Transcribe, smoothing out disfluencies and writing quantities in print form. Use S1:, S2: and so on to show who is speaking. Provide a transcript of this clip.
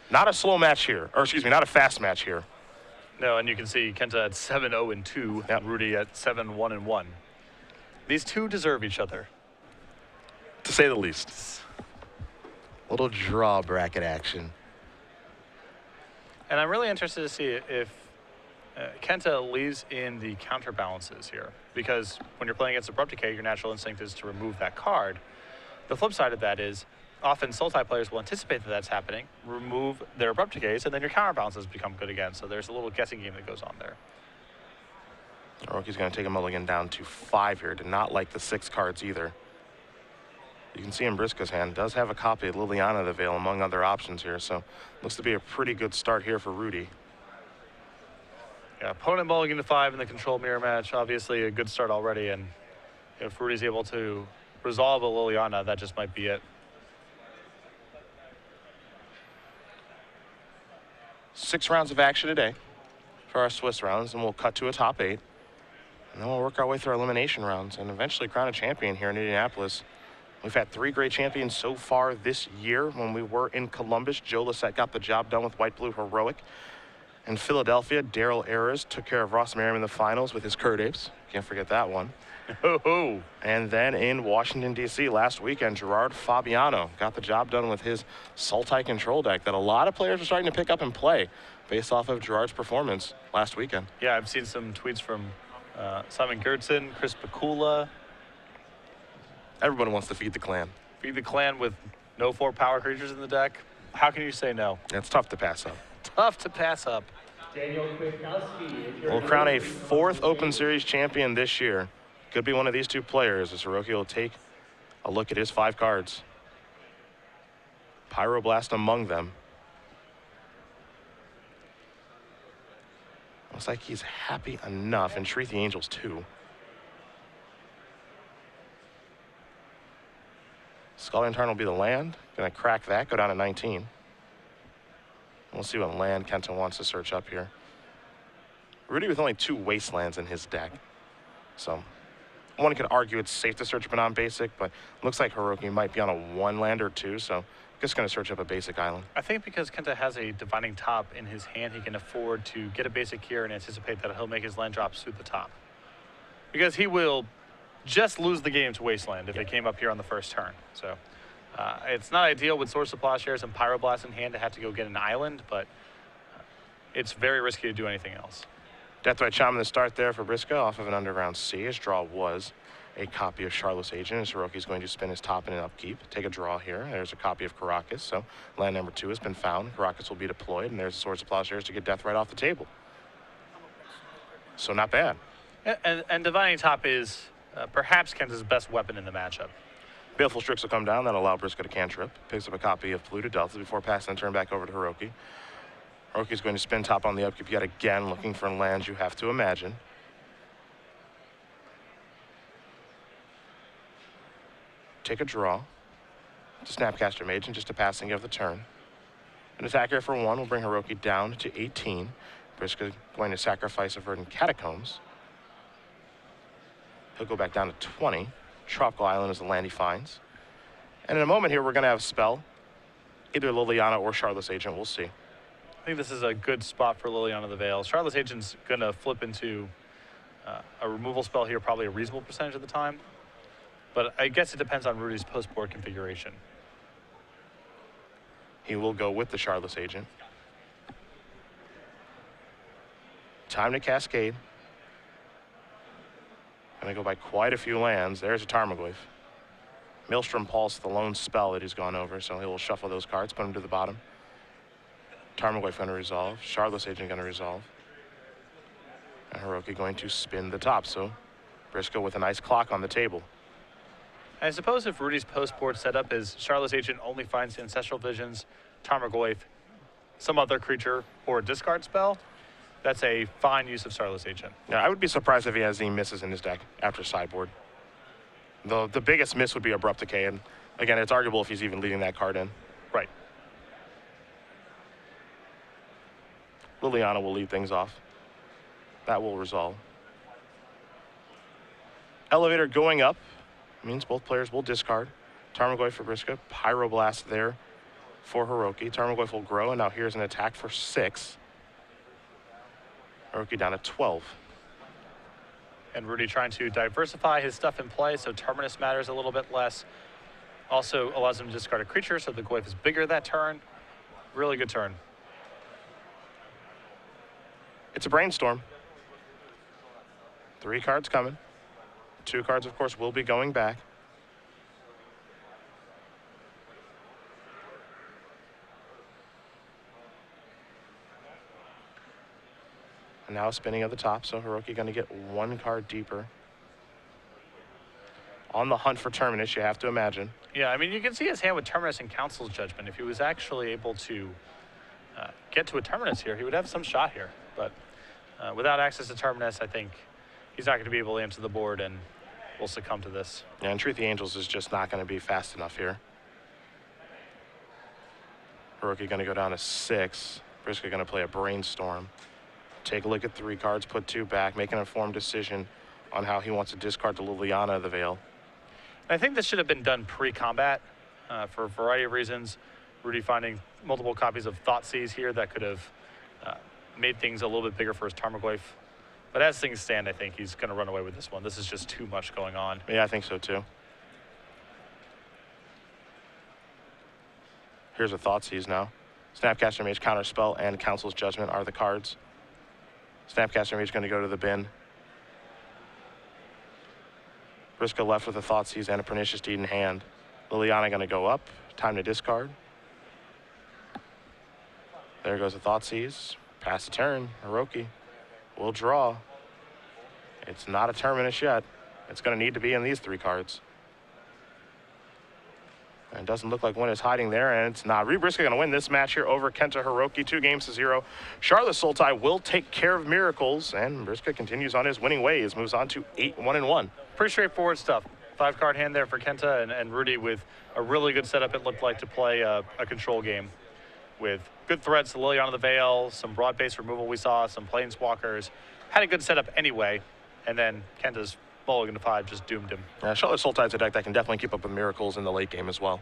S1: Not a slow match here, or excuse me, not a fast match here.
S2: No, and you can see Kenta at 7-0-2,
S1: Yep.
S2: Rudy at 7-1-1. These two deserve each other,
S1: to say the least. Little draw bracket action.
S2: And I'm really interested to see if Kenta leaves in the counterbalances here, because when you're playing against Abrupt Decay, your natural instinct is to remove that card. The flip side of that is often Sultai players will anticipate that that's happening, remove their Abrupt Decays, and then your counterbalances become good again. So there's a little guessing game that goes on there.
S1: Hiroki's going to take a mulligan down to 5 here. Did not like the 6 cards either. You can see in Briksza's hand, does have a copy of Liliana the Veil among other options here, so looks to be a pretty good start here for Rudy.
S2: Yeah, opponent mulligan to 5 in the control mirror match. Obviously a good start already, and if Rudy's able to resolve a Liliana, that just might be it.
S1: 6 rounds of action today for our Swiss rounds, and we'll cut to a top 8. And then we'll work our way through our elimination rounds and eventually crown a champion here in Indianapolis. We've had 3 great champions so far this year. When we were in Columbus, Joe Lissette got the job done with White Blue Heroic. In Philadelphia, Daryl Ayres took care of Ross Merriam in the finals with his Curd Apes. Can't forget that one.
S2: Ho-ho.
S1: And then in Washington, D.C. last weekend, Gerard Fabiano got the job done with his Sultai control deck that a lot of players are starting to pick up and play based off of Gerard's performance last weekend.
S2: Yeah, I've seen some tweets from Simon Gertson, Chris Pakula.
S1: Everyone wants to feed the clan.
S2: Feed the clan with no 4 power creatures in the deck. How can you say no?
S1: It's tough to pass up.
S2: Tough to pass up.
S1: We'll crown a 4th Open Series champion this year. Could be one of these 2 players as Hiroki will take a look at his 5 cards. Pyroblast among them. Looks like he's happy enough, and Treat the Angels too. Skull Turn will be the land. Gonna crack that, go down to 19. We'll see what land Kenta wants to search up here. Rudy with only 2 wastelands in his deck. So one could argue it's safe to search up a non-basic, but looks like Hiroki might be on a 1 land or 2, so just gonna search up a basic island.
S2: I think because Kenta has a Divining Top in his hand, he can afford to get a basic here and anticipate that he'll make his land drop suit the top. Because he will just lose the game to Wasteland if it came up here on the first turn. So it's not ideal with Source of Plowshares and Pyroblast in hand to have to go get an island, but it's very risky to do anything else.
S1: Deathbite Chime in the start there for Briksza off of an Underground Sea. His draw was a copy of Charlotte's Agent, and Hiroki's going to spin his top in an upkeep. Take a draw here. There's a copy of Caracas, so land number 2 has been found. Caracas will be deployed, and there's a Swords of Plowshares to get death right off the table. So not bad.
S2: And Divining Top is perhaps Kenta's best weapon in the matchup.
S1: Baleful Strix will come down. That'll allow Briksza to cantrip. Picks up a copy of Polluted Delta before passing the turn back over to Hiroki. Hiroki's going to spin top on the upkeep yet again, looking for lands you have to imagine. Take a draw to Snapcaster Mage and just a passing of the turn. An attacker for 1 will bring Hiroki down to 18. Briksza going to sacrifice a Verdant Catacombs. He'll go back down to 20. Tropical Island is the land he finds. And in a moment here, we're going to have a spell. Either Liliana or Charlotte's Agent, we'll see.
S2: I think this is a good spot for Liliana the Veil. Charlotte's Agent's going to flip into a removal spell here, probably a reasonable percentage of the time. But I guess it depends on Rudy's post-board configuration.
S1: He will go with the Charlotte's Agent. Time to Cascade. Gonna go by quite a few lands. There's a Tarmogoyf. Maelstrom Pulse, the lone spell that he's gone over, so he will shuffle those cards, put them to the bottom. Tarmogoyf gonna resolve. Charlotte's Agent gonna resolve. And Hiroki going to spin the top, so Briksza with a nice clock on the table.
S2: I suppose if Rudy's post-board setup is Charlotte's Agent only finds Ancestral Visions, Tarmogoyf, some other creature, or a discard spell, that's a fine use of Charlotte's Agent.
S1: Yeah, I would be surprised if he has any misses in his deck after sideboard. The biggest miss would be Abrupt Decay, and again, it's arguable if he's even leaving that card in.
S2: Right.
S1: Liliana will lead things off. That will resolve. Elevator going up means both players will discard. Tarmogoyf for Briksza, Pyroblast there for Hiroki. Tarmogoyf will grow, and now here's an attack for 6. Hiroki down to 12.
S2: And Rudy trying to diversify his stuff in play, so Terminus matters a little bit less. Also allows him to discard a creature, so the Goyf is bigger that turn. Really good turn.
S1: It's a brainstorm. 3 cards coming. 2 cards, of course, will be going back. And now spinning at the top, so Hiroki going to get 1 card deeper. On the hunt for Terminus, you have to imagine.
S2: Yeah, I mean, you can see his hand with Terminus and Council's Judgment. If he was actually able to get to a Terminus here, he would have some shot here. But without access to Terminus, I think he's not going to be able to answer the board and will succumb to this.
S1: Yeah, and Treat the Angels is just not going to be fast enough here. Hiroki going to go down to 6. Briksza going to play a Brainstorm. Take a look at 3 cards, put 2 back, make an informed decision on how he wants to discard the Liliana of the Veil.
S2: I think this should have been done pre-combat for a variety of reasons. Rudy finding multiple copies of Thoughtseize here that could have made things a little bit bigger for his Tarmogoyf. But as things stand, I think he's going to run away with this one. This is just too much going on.
S1: Yeah, I think so too. Here's a Thoughtseize now. Snapcaster Mage, Counterspell, and Council's Judgment are the cards. Snapcaster Mage going to go to the bin. Briksza left with a Thoughtseize and a Pernicious Deed in hand. Liliana going to go up. Time to discard. There goes a Thoughtseize. Pass the turn. Hiroki will draw. It's not a Terminus yet. It's going to need to be in these 3 cards. And it doesn't look like one is hiding there, and it's not. Briksza going to win this match here over Kenta Hiroki, 2-0. Charlotte Sultai will take care of Miracles, and Briksza continues on his winning ways, moves on to 8-1-1.
S2: Pretty straightforward stuff. 5-card hand there for Kenta and Rudy with a really good setup, it looked like, to play a control game with good threats to Liliana of the Veil, some broad-based removal we saw, some Planeswalkers. Had a good setup anyway, and then Kenta's Mulligan to 5 just doomed him.
S1: Charlotte Sultai is a deck that can definitely keep up with Miracles in the late game as well.